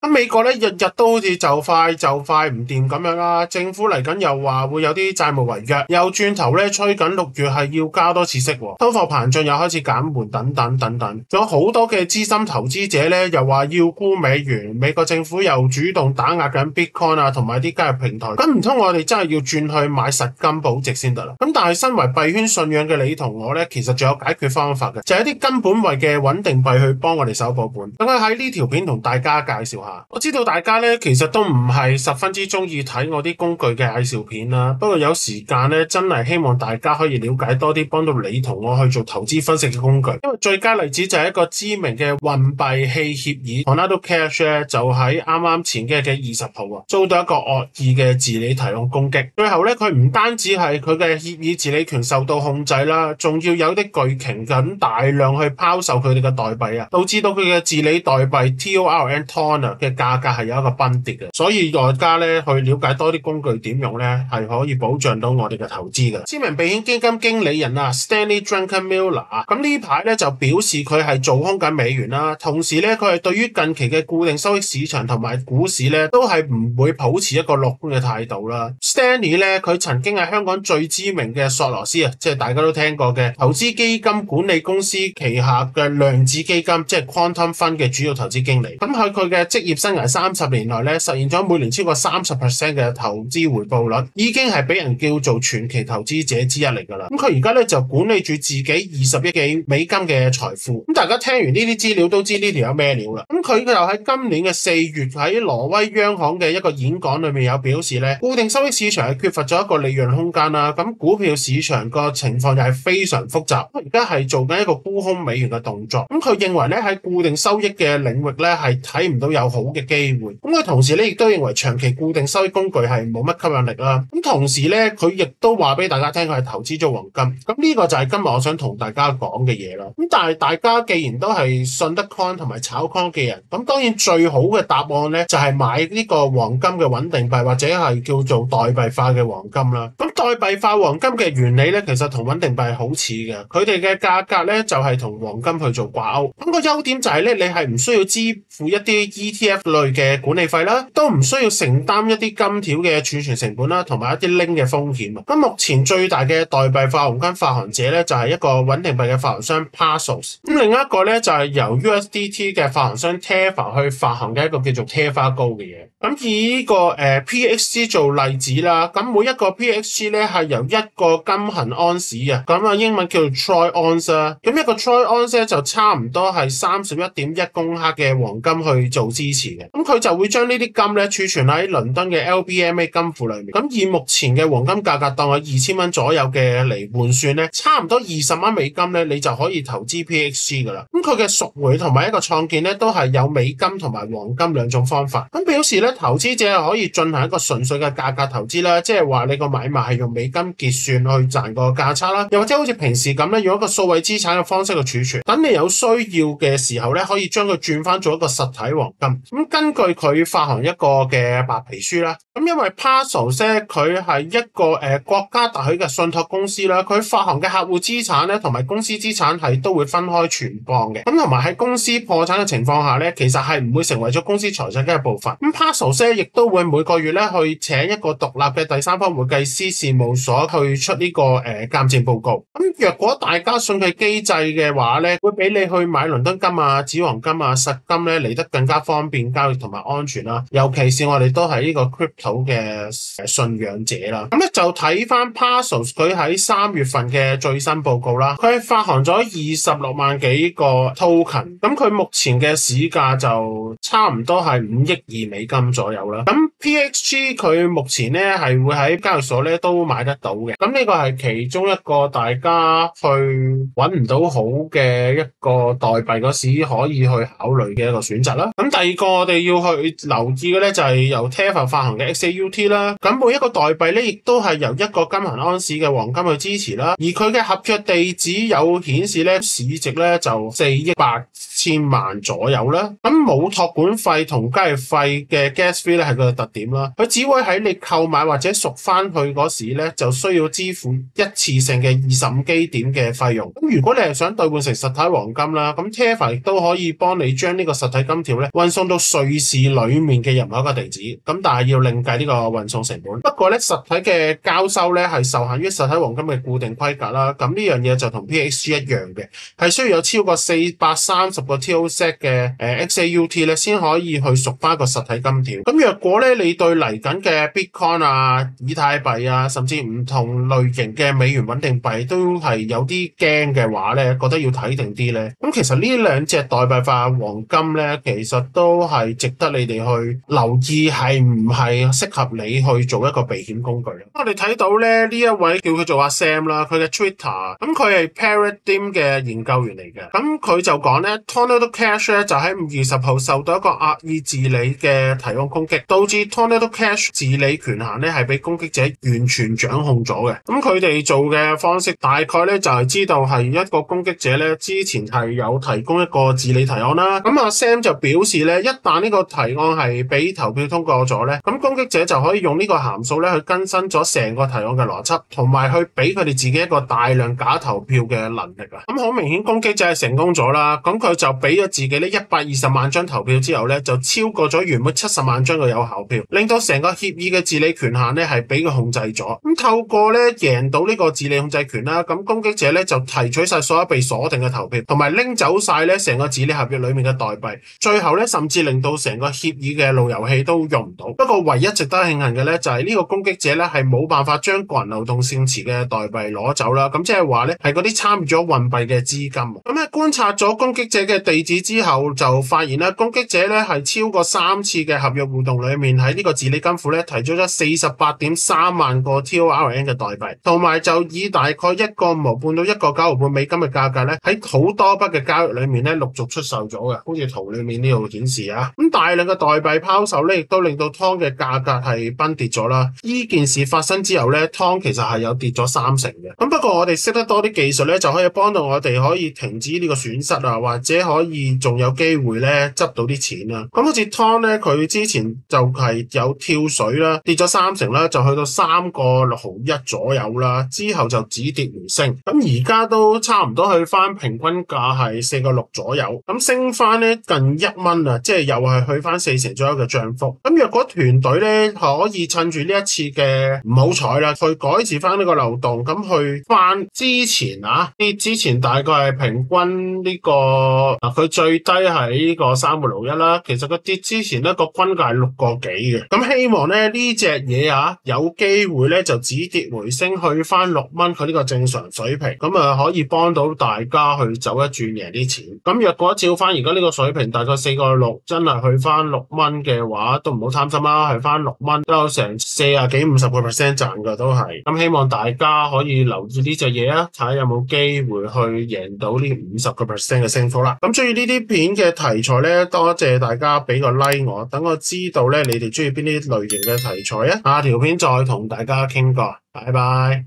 咁美國咧日日都好似就快唔掂咁樣啦，政府嚟緊又話會有啲債務違約，又轉頭咧吹緊6月係要加多次息，通貨膨脹又開始減緩等等等等，仲有好多嘅資深投資者咧又話要沽美元，美國政府又主動打壓緊 Bitcoin 啊同埋啲交易平台，咁唔通我哋真係要轉去買實金保值先得啦？咁但係身為幣圈信仰嘅你同我咧，其實仲有解決方法嘅，就係一啲根本位嘅穩定幣去幫我哋守保本。等我喺呢條片同大家介紹下。我知道大家咧其實都唔係十分之中意睇我啲工具嘅介紹片啦，不過有時間咧真係希望大家可以了解多啲，幫到你同我去做投資分析嘅工具。因為最佳例子就係一個知名嘅運幣器協議 Tornado Cash 咧，就喺啱啱前幾日嘅20號啊，遭到一個惡意嘅治理提案攻擊。最後咧佢唔單止係佢嘅協議治理權受到控制啦，仲要有啲巨鯨咁大量去拋售佢哋嘅代幣啊，導致到佢嘅治理代幣 TORN 嘅價格係有一個崩跌嘅。所以大家咧去了解多啲工具點用咧，係可以保障到我哋嘅投資嘅。知名避險基金經理人啊 Stanley Druckenmiller 啊，咁呢排咧就表示佢係做空緊美元啦，同時咧佢係對於近期嘅固定收益市場同埋股市咧都係唔會抱持一個樂觀嘅態度啦。Stanley 咧佢曾經係香港最知名嘅索羅斯啊，即係大家都聽過嘅投資基金管理公司旗下嘅量子基金，即係 Quantum Fund 嘅主要投資經理。咁喺佢嘅職業生涯30年內咧，實現咗每年超過30% 嘅投資回報率，已經係俾人叫做傳奇投資者之一嚟㗎啦。咁佢而家咧就管理住自己20億幾美金嘅財富。咁大家聽完呢啲資料都知呢條有咩料啦。咁佢又喺今年嘅4月喺挪威央行嘅一個演講裏面有表示咧，固定收益市場係缺乏咗一個利潤空間啦。咁股票市場個情況又係非常複雜，而家係做緊一個沽空美元嘅動作。咁佢認為咧喺固定收益嘅領域咧係睇唔到有好嘅機會。咁佢同時咧亦都認為長期固定收益工具係冇乜吸引力啦。咁同時咧佢亦都話俾大家聽佢係投資咗黃金。咁呢個就係今日我想同大家講嘅嘢啦。咁但係大家既然都係信得 coin 同埋炒 coin 嘅人，咁當然最好嘅答案咧就係買呢個黃金嘅穩定幣或者係叫做代幣化嘅黃金啦。咁代幣化黃金嘅原理咧其實同穩定幣好似嘅，佢哋嘅價格咧就係同黃金去做掛鈎。咁個優點就係咧你係唔需要支付一啲 ETF 類嘅管理費啦，都唔需要承擔一啲金條嘅儲存成本啦，同埋一啲拎嘅風險。咁目前最大嘅代幣化黃金發行者咧就係一個穩定幣嘅發行商 Paxos， 咁另一個咧就係由 USDT 嘅發行商 Tether 去發行嘅一個叫做 Tether Gold 嘅嘢。咁以呢個PXG 做例子啦，咁每一個 PXG 咧係由一個金恆安士啊，咁啊英文叫做 Troy Ounce 啊，咁一個 Troy Ounce 咧就差唔多係31.1公克嘅黃金去做支持嘅。咁佢就會將呢啲金咧儲存喺倫敦嘅 LBMA 金庫裏面。咁以目前嘅黃金價格當係2000蚊左右嘅嚟換算咧，差唔多20蚊美金咧，你就可以投資 PXG 噶啦。咁佢嘅贖回同埋一個創建咧，都係有美金同埋黃金兩種方法。咁表示咧，投資者係可以進行一個純粹嘅價格投資啦，即係話你個買賣係用美金結算去賺個價差啦，又或者好似平時咁咧，用一個數位資產嘅方式去儲存，等你有需要嘅時候咧，可以將佢轉翻做一個實體黃金。咁根據佢發行一個嘅白皮書啦，咁因為 Paxos 咧佢係一個國家特許嘅信託公司啦，佢發行嘅客戶資產咧同埋公司資產係都會分開存放嘅。咁同埋喺公司破產嘅情況下咧，其實係唔會成為咗公司財產嘅一部分。咁 Paxos 亦都會每個月咧去請一個獨立嘅第三方會計師事務所去出呢個鑑證報告。咁若果大家信佢機制嘅話咧，會俾你去買倫敦金啊、紙黃金啊、實金咧嚟得更加方便交易同埋安全啦。尤其是我哋都係呢個 crypto 嘅信仰者啦。咁咧就睇翻 Paxos 佢喺3月份嘅最新報告啦，佢係發行咗26萬幾個 token， 咁佢目前嘅市價就差唔多係5億2美金左右啦。咁 PXG 佢目前咧係會喺交易所咧都買得到嘅。咁呢個係其中一個大家去揾唔到好嘅一個代幣嗰時可以去考慮嘅一個選擇啦。咁第二個我哋要去留意嘅咧就係由 Tether 發行嘅 XAUT 啦。咁每一個代幣咧亦都係由一個金恆安士嘅黃金去支持啦。而佢嘅合約地址有顯示咧市值咧就4億8千萬左右啦。咁冇託管費同交易費嘅 gas fee 咧係佢嘅特點啦，佢只會喺你購買或者贖翻去嗰時咧就需要支付一次性嘅25基點嘅費用。咁如果你係想兌換成實體黃金啦，咁 Tether 亦都可以幫你將呢個實體金條咧運送到瑞士裏面嘅任何一個地址，咁但係要另計呢個運送成本。不過咧實體嘅交收咧係受限於實體黃金嘅固定規格啦，咁呢樣嘢就同 PXG 一樣嘅，係需要有超過430個 TOSEC 嘅XAUT 咧先可以去贖翻個實體金條。咁若果咧你對嚟緊嘅 Bitcoin 啊、以太幣啊，甚至唔同類型嘅美元穩定幣都係有啲驚嘅話咧，覺得要睇定啲咧，咁其實呢兩隻代幣化黃金咧，其實都係值得你哋去留意係唔係適合你去做一個避險工具。我哋睇到咧呢一位叫佢做阿 Sam 啦，佢嘅 Twitter， 咁佢係 Paradigm 嘅研究員嚟嘅，咁佢就講咧 Tornado Cash 咧就喺5月10號受到一個惡意治理嘅提案攻擊，導致 Tornado Cash 治理權限咧係俾攻擊者完全掌控咗嘅。咁佢哋做嘅方式大概咧就係知道係一個攻擊者咧之前係有提供一個治理提案啦，咁阿 Sam 就表示咧，一旦呢個提案係俾投票通過咗咧，咁攻擊者就可以用呢個函數咧去更新咗成個提案嘅邏輯，同埋去俾佢哋自己一個大量假投票嘅能力啊。咁好明顯攻擊者係成功咗啦，咁佢就俾咗自己呢120萬張投票之後咧，就超過咗原本70萬張嘅有效票，令到成個協議嘅治理權限咧係俾佢控制咗。咁透過咧贏到呢個治理控制權啦，咁攻擊者咧就提取晒所有被鎖定嘅投票，同埋拎走晒咧成個治理合約裏面嘅代幣，最後咧甚至令到成個協議嘅路由器都用唔到。不過唯一值得慶幸嘅咧就係呢個攻擊者咧係冇辦法將個人流動性池嘅代幣攞走啦，咁即係話咧係嗰啲參與咗運幣嘅資金。咁喺觀察咗攻擊者嘅地址之後，就發現咧攻擊者咧係超過3次嘅合約互動裏面喺呢個治理金庫咧提出咗48.3萬個 TORN 嘅代幣，同埋就以大概1個5毫半到1個9毫半美金嘅價格咧喺好多筆嘅交易裏面咧陸續出售咗嘅，好似圖裏面呢度顯示啊。咁大量嘅代幣拋售咧，亦都令到湯嘅價格係崩跌咗啦。呢件事發生之後咧，湯其實係有跌咗30%嘅。咁不過我哋識得多啲技術咧，就可以幫到我哋可以停止呢個損失啊，或者可以仲有機會咧執到啲錢啦。咁好似湯咧，佢之前就係有跳水啦，跌咗30%啦，就去到3個6毫1左右啦，之後就止跌回升。咁而家都差唔多去翻平均價係4個6左右，咁升翻咧近1蚊啊，即係又係去翻40%左右嘅漲幅。咁若果團隊咧可以趁住呢一次嘅唔好彩啦，去改善翻呢個漏洞，咁去翻之前啊，之前大概係平均呢個佢最低係呢個3個6一啦，其實佢跌之前咧個均價係6個幾嘅。咁希望咧呢隻嘢啊有機會咧就止跌回升去翻6蚊佢呢個正常水平，咁可以幫到大家去走一轉贏啲錢。咁若果照翻而家呢個水平大概4個6，真係去翻6蚊嘅話，都唔好貪心啦，去翻6蚊都有成40幾50% 賺㗎都係。咁希望大家可以留意呢隻嘢啊，睇下有冇機會去贏到呢50% 嘅升幅啦。咁中意呢啲片嘅題材咧，多謝大家俾個 like 我，等我知道咧你哋中意邊啲類型嘅題材啊。下條片再同大家傾過，拜拜。